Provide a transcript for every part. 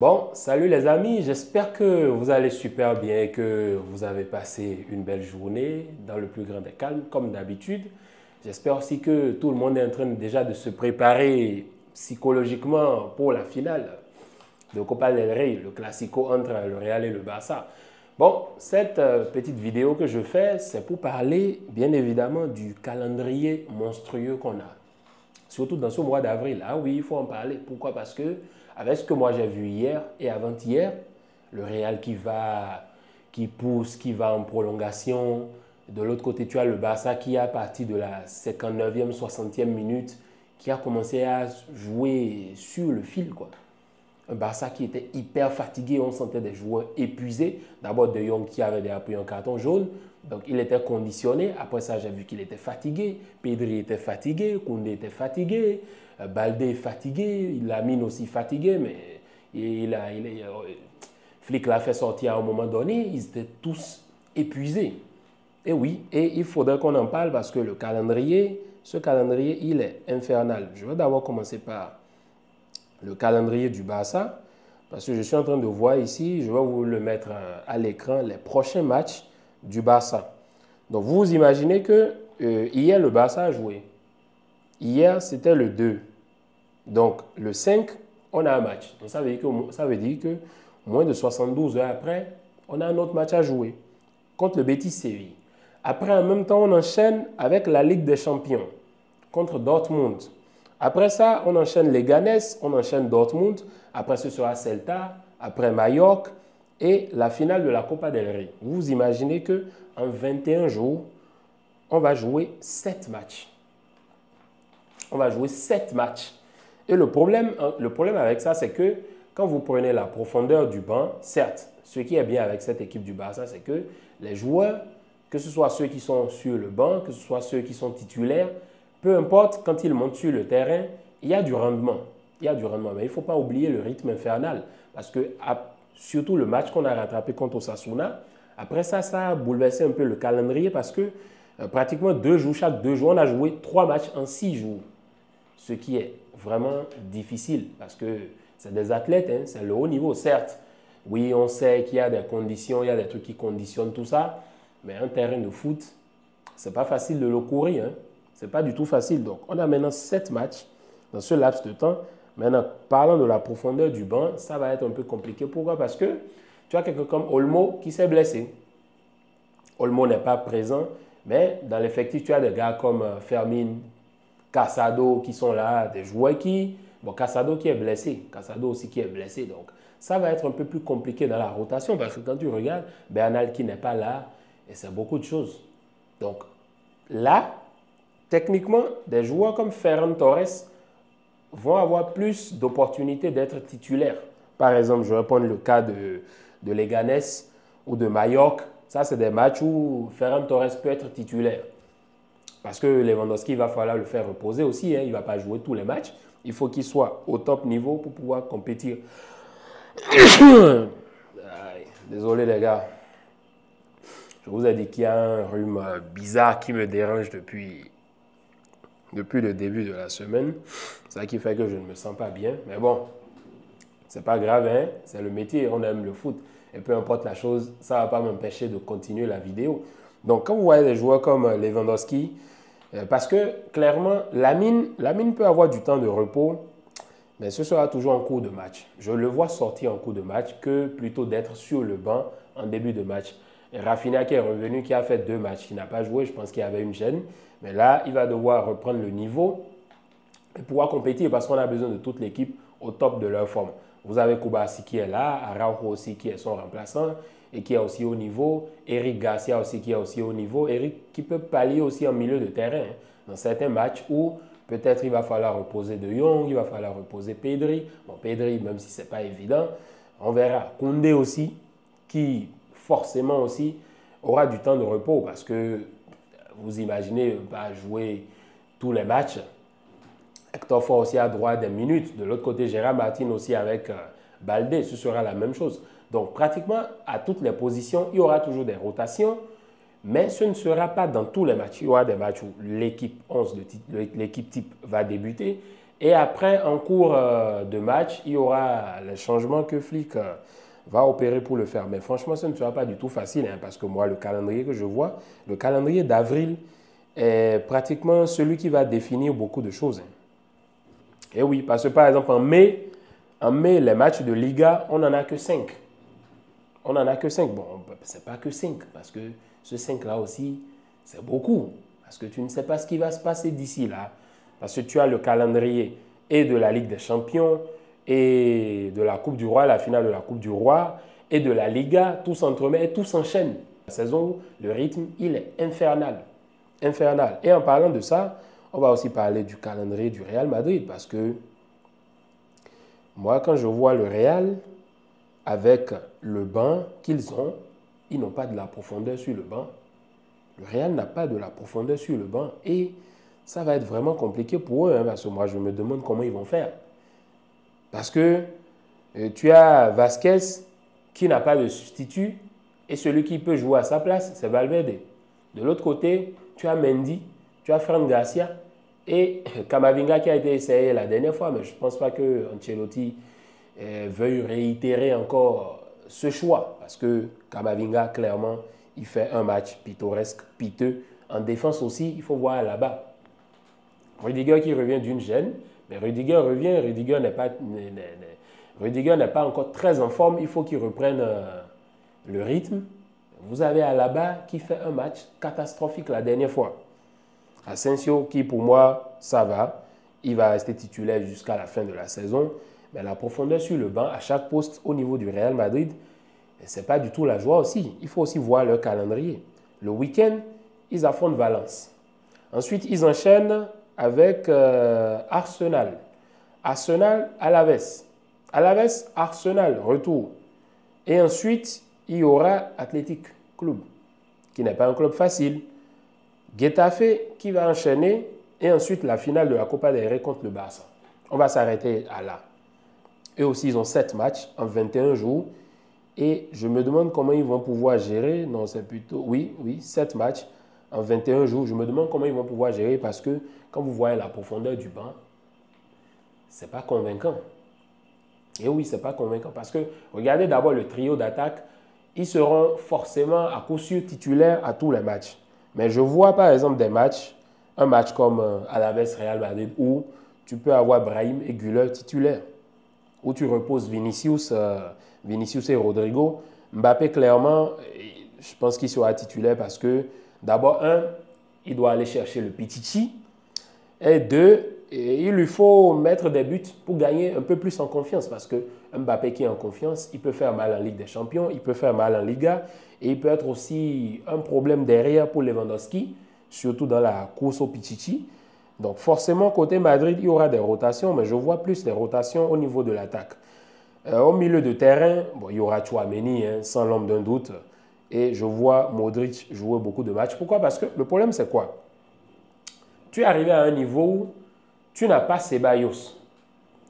Bon, salut les amis, j'espère que vous allez super bien et que vous avez passé une belle journée dans le plus grand des calmes, comme d'habitude. J'espère aussi que tout le monde est en train déjà de se préparer psychologiquement pour la finale de Copa del Rey, le classico entre le Real et le Barça. Bon, cette petite vidéo que je fais, c'est pour parler bien évidemment du calendrier monstrueux qu'on a. Surtout dans ce mois d'avril. Ah oui, il faut en parler. Pourquoi? Parce que avec ce que moi j'ai vu hier et avant-hier, le Real qui pousse, qui va en prolongation. De l'autre côté, tu as le Barça qui, à partir de la 59e, 60e minute, qui a commencé à jouer sur le fil, quoi. Un Barça qui était hyper fatigué, on sentait des joueurs épuisés. D'abord De Jong qui avait déjà pris un carton jaune, donc il était conditionné. Après ça, j'ai vu qu'il était fatigué. Pedri était fatigué, Koundé était fatigué, Baldé fatigué, Lamine aussi fatigué, mais Flick l'a fait sortir à un moment donné, ils étaient tous épuisés. Et oui, et il faudrait qu'on en parle parce que ce calendrier, il est infernal. Je vais d'abord commencer par le calendrier du Barça, parce que je suis en train de voir ici, je vais vous le mettre à l'écran, les prochains matchs du Barça. Donc vous imaginez que hier le Barça a joué. Hier c'était le 2. Donc le 5, on a un match. Donc ça veut dire que moins de 72 heures après, on a un autre match à jouer contre le Betis Séville. Après, en même temps, on enchaîne avec la Ligue des Champions contre Dortmund. Après ça, on enchaîne Leganés, on enchaîne Dortmund. Après, ce sera Celta, après Mallorca et la finale de la Copa del Rey. Vous imaginez qu'en 21 jours, on va jouer 7 matchs. On va jouer 7 matchs. Et le problème avec ça, c'est que quand vous prenez la profondeur du banc, certes, ce qui est bien avec cette équipe du Barça, c'est que les joueurs, que ce soit ceux qui sont sur le banc, que ce soit ceux qui sont titulaires, peu importe, quand ils montent sur le terrain, il y a du rendement. Il y a du rendement, mais il ne faut pas oublier le rythme infernal. Parce que, surtout le match qu'on a rattrapé contre Osasuna, après ça, ça a bouleversé un peu le calendrier parce que pratiquement 2 jours, chaque 2 jours, on a joué 3 matchs en 6 jours. Ce qui est vraiment difficile parce que c'est des athlètes, hein, c'est le haut niveau, certes. Oui, on sait qu'il y a des conditions, il y a des trucs qui conditionnent tout ça, mais un terrain de foot, c'est pas facile de le courir. Hein. C'est pas du tout facile. Donc, on a maintenant 7 matchs dans ce laps de temps. Maintenant, parlant de la profondeur du banc, ça va être un peu compliqué. Pourquoi? Parce que tu as quelqu'un comme Olmo qui s'est blessé. Olmo n'est pas présent, mais dans l'effectif, tu as des gars comme Fermin, Casado qui sont là, des joueurs qui... Bon, Casado qui est blessé, Casado aussi qui est blessé. Donc, ça va être un peu plus compliqué dans la rotation parce que quand tu regardes, Bernal qui n'est pas là, et c'est beaucoup de choses. Donc, là, techniquement, des joueurs comme Ferran Torres vont avoir plus d'opportunités d'être titulaires. Par exemple, je vais prendre le cas de Leganés ou de Mallorca. Ça, c'est des matchs où Ferran Torres peut être titulaire. Parce que Lewandowski, il va falloir le faire reposer aussi. Hein. Il ne va pas jouer tous les matchs. Il faut qu'il soit au top niveau pour pouvoir compétir. Désolé les gars. Je vous ai dit qu'il y a un rhume bizarre qui me dérange depuis le début de la semaine. C'est ça qui fait que je ne me sens pas bien. Mais bon, c'est pas grave, hein? C'est le métier, on aime le foot. Et peu importe la chose, ça ne va pas m'empêcher de continuer la vidéo. Donc, quand vous voyez des joueurs comme Lewandowski, parce que clairement, Lamine peut avoir du temps de repos, mais ce sera toujours en cours de match. Je le vois sortir en cours de match que plutôt d'être sur le banc en début de match. Et Rafinha qui est revenu, qui a fait 2 matchs, qui n'a pas joué, je pense qu'il y avait une gêne. Mais là, il va devoir reprendre le niveau et pouvoir compétir parce qu'on a besoin de toute l'équipe au top de leur forme. Vous avez Koubassi qui est là, Araujo aussi qui est son remplaçant et qui est aussi au niveau. Eric Garcia aussi qui est aussi au niveau. Eric qui peut pallier aussi en milieu de terrain hein, dans certains matchs où peut-être il va falloir reposer De Jong, il va falloir reposer Pedri. Bon, Pedri, même si ce n'est pas évident, on verra. Koundé aussi, qui forcément aussi aura du temps de repos parce que vous imaginez pas jouer tous les matchs. Hector Ford aussi a droit à des minutes. De l'autre côté, Gérard Martin aussi avec Baldé, ce sera la même chose. Donc, pratiquement à toutes les positions, il y aura toujours des rotations, mais ce ne sera pas dans tous les matchs. Il y aura des matchs où l'équipe 11, l'équipe type va débuter Et après, en cours de match, il y aura les changements que Flick va opérer pour le faire. Mais franchement, ce ne sera pas du tout facile, hein, parce que moi, le calendrier que je vois, le calendrier d'avril est pratiquement celui qui va définir beaucoup de choses, hein. Et oui, parce que par exemple, en mai, les matchs de Liga, on n'en a que 5. On n'en a que 5. Bon, ce n'est pas que 5, parce que ce 5-là aussi, c'est beaucoup. Parce que tu ne sais pas ce qui va se passer d'ici là. Parce que tu as le calendrier et de la Ligue des Champions, et de la Coupe du Roi, la finale de la Coupe du Roi, et de la Liga, tout s'entremet et tout s'enchaîne. La saison, le rythme, il est infernal. Infernal. Et en parlant de ça, on va aussi parler du calendrier du Real Madrid, parce que moi, quand je vois le Real, avec le banc qu'ils ont, ils n'ont pas de la profondeur sur le banc. Le Real n'a pas de la profondeur sur le banc et ça va être vraiment compliqué pour eux, hein, parce que moi, je me demande comment ils vont faire. Parce que tu as Vasquez qui n'a pas de substitut et celui qui peut jouer à sa place, c'est Valverde. De l'autre côté, tu as Mendy, tu as Fran Garcia et Camavinga qui a été essayé la dernière fois, mais je ne pense pas que Ancelotti veuille réitérer encore ce choix. Parce que Camavinga, clairement, il fait un match pittoresque, piteux. En défense aussi, il faut voir là-bas. Rudiger qui revient d'une gêne, mais Rudiger revient, Rudiger n'est pas encore très en forme, il faut qu'il reprenne le rythme. Vous avez Alaba qui fait un match catastrophique la dernière fois. Asensio qui pour moi, ça va, il va rester titulaire jusqu'à la fin de la saison. Mais la profondeur sur le banc, à chaque poste au niveau du Real Madrid, ce n'est pas du tout la joie aussi. Il faut aussi voir leur calendrier. Le week-end, ils affrontent Valence. Ensuite, ils enchaînent avec Arsenal. Arsenal, Alaves. Alaves, Arsenal, retour. Et ensuite, il y aura Athletic Club, qui n'est pas un club facile. Getafe, qui va enchaîner. Et ensuite, la finale de la Copa del Rey contre le Barça. On va s'arrêter à là. Eux aussi, ils ont 7 matchs en 21 jours. Et je me demande comment ils vont pouvoir gérer. Non, c'est plutôt... Oui, 7 matchs en 21 jours. Je me demande comment ils vont pouvoir gérer parce que quand vous voyez la profondeur du banc, ce n'est pas convaincant. Et oui, ce n'est pas convaincant parce que regardez d'abord le trio d'attaque. Ils seront forcément à coup sûr titulaires à tous les matchs. Mais je vois par exemple des matchs, un match comme Alaves Real Madrid où tu peux avoir Brahim et Güler titulaires, où tu reposes Vinicius et Rodrigo. Mbappé, clairement, je pense qu'il sera titulaire parce que, d'abord, il doit aller chercher le Pichichi. Et deux, il lui faut mettre des buts pour gagner un peu plus en confiance. Parce que Mbappé qui est en confiance, il peut faire mal en Ligue des Champions, il peut faire mal en Liga. Et il peut être aussi un problème derrière pour Lewandowski, surtout dans la course au Pichichi. Donc forcément, côté Madrid, il y aura des rotations, mais je vois plus des rotations au niveau de l'attaque. Au milieu de terrain, bon, il y aura Tchouaméni, hein, sans l'ombre d'un doute. Et je vois Modric jouer beaucoup de matchs. Pourquoi? Parce que le problème, c'est quoi? Tu es arrivé à un niveau où tu n'as pas Ceballos.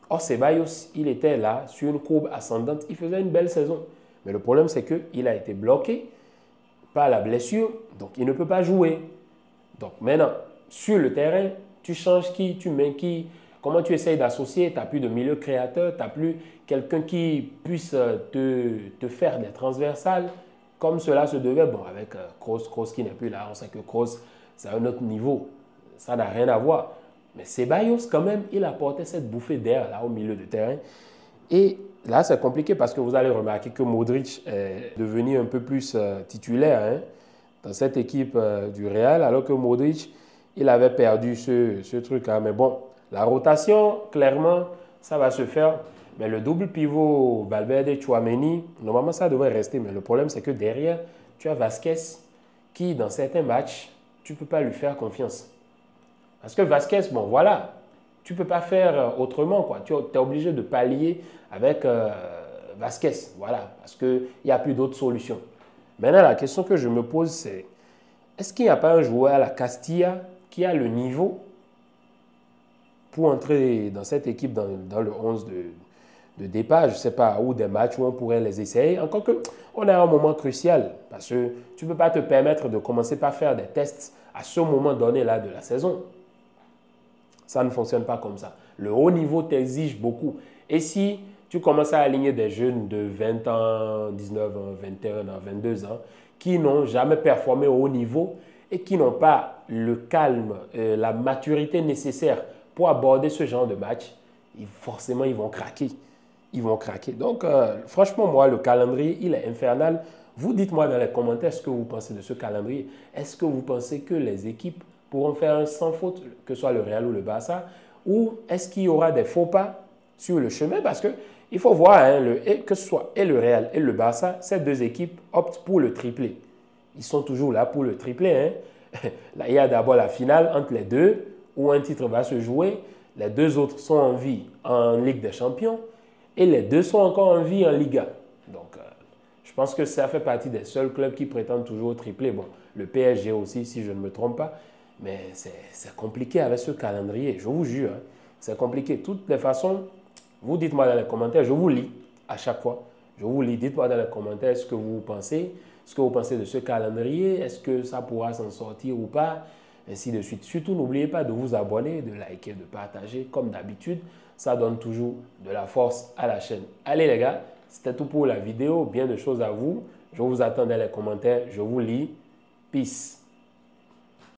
Or, Ceballos, il était là, sur une courbe ascendante. Il faisait une belle saison. Mais le problème, c'est qu'il a été bloqué par la blessure. Donc, il ne peut pas jouer. Donc, maintenant, sur le terrain, tu changes qui, tu mets qui, comment tu essayes d'associer, tu n'as plus de milieu créateur, tu n'as plus quelqu'un qui puisse te faire des transversales comme cela se devait. Bon, avec Kroos qui n'est plus là, on sait que Kroos, c'est un autre niveau. Ça n'a rien à voir. Mais Ceballos, quand même, il apportait cette bouffée d'air là au milieu de terrain. Et là, c'est compliqué parce que vous allez remarquer que Modric est devenu un peu plus titulaire, hein, dans cette équipe du Real, alors que Modric, il avait perdu ce truc. Hein. Mais bon, la rotation, clairement, ça va se faire. Mais le double pivot Valverde-Tchouaméni, normalement, ça devrait rester. Mais le problème, c'est que derrière, tu as Vasquez qui, dans certains matchs, tu ne peux pas lui faire confiance. Parce que Vasquez, bon, voilà, tu ne peux pas faire autrement, quoi. Tu es obligé de pallier avec Vasquez, voilà, parce qu'il n'y a plus d'autres solutions. Maintenant, la question que je me pose, c'est est-ce qu'il n'y a pas un joueur à la Castilla qui a le niveau pour entrer dans cette équipe, dans le 11 de départ, je ne sais pas, ou des matchs où on pourrait les essayer. Encore qu'on est à un moment crucial, parce que tu ne peux pas te permettre de commencer par faire des tests à ce moment donné-là de la saison. Ça ne fonctionne pas comme ça. Le haut niveau t'exige beaucoup. Et si tu commences à aligner des jeunes de 20 ans, 19 ans, 21 ans, 22 ans, qui n'ont jamais performé au haut niveau et qui n'ont pas le calme, la maturité nécessaire pour aborder ce genre de match, forcément, ils vont craquer. Ils vont craquer. Donc, franchement, moi, le calendrier, il est infernal. Vous dites-moi dans les commentaires ce que vous pensez de ce calendrier. Est-ce que vous pensez que les équipes pourront faire un sans faute, que ce soit le Real ou le Barça, ou est-ce qu'il y aura des faux pas sur le chemin? Parce qu'il faut voir, hein, que ce soit et le Real et le Barça, ces deux équipes optent pour le triplé. Ils sont toujours là pour le triplé. Hein. Là, il y a d'abord la finale entre les deux, où un titre va se jouer. Les deux autres sont en vie en Ligue des Champions et les deux sont encore en vie en Liga. Donc, je pense que ça fait partie des seuls clubs qui prétendent toujours au triplé. Bon, le PSG aussi, si je ne me trompe pas. Mais c'est compliqué avec ce calendrier, je vous jure. Hein. C'est compliqué. De toutes les façons, vous dites-moi dans les commentaires, je vous lis à chaque fois. Je vous lis, dites-moi dans les commentaires ce que vous pensez. Ce que vous pensez de ce calendrier. Est-ce que ça pourra s'en sortir ou pas? Ainsi de suite. Surtout, n'oubliez pas de vous abonner, de liker, de partager. Comme d'habitude, ça donne toujours de la force à la chaîne. Allez les gars, c'était tout pour la vidéo. Bien de choses à vous. Je vous attends dans les commentaires. Je vous lis. Peace.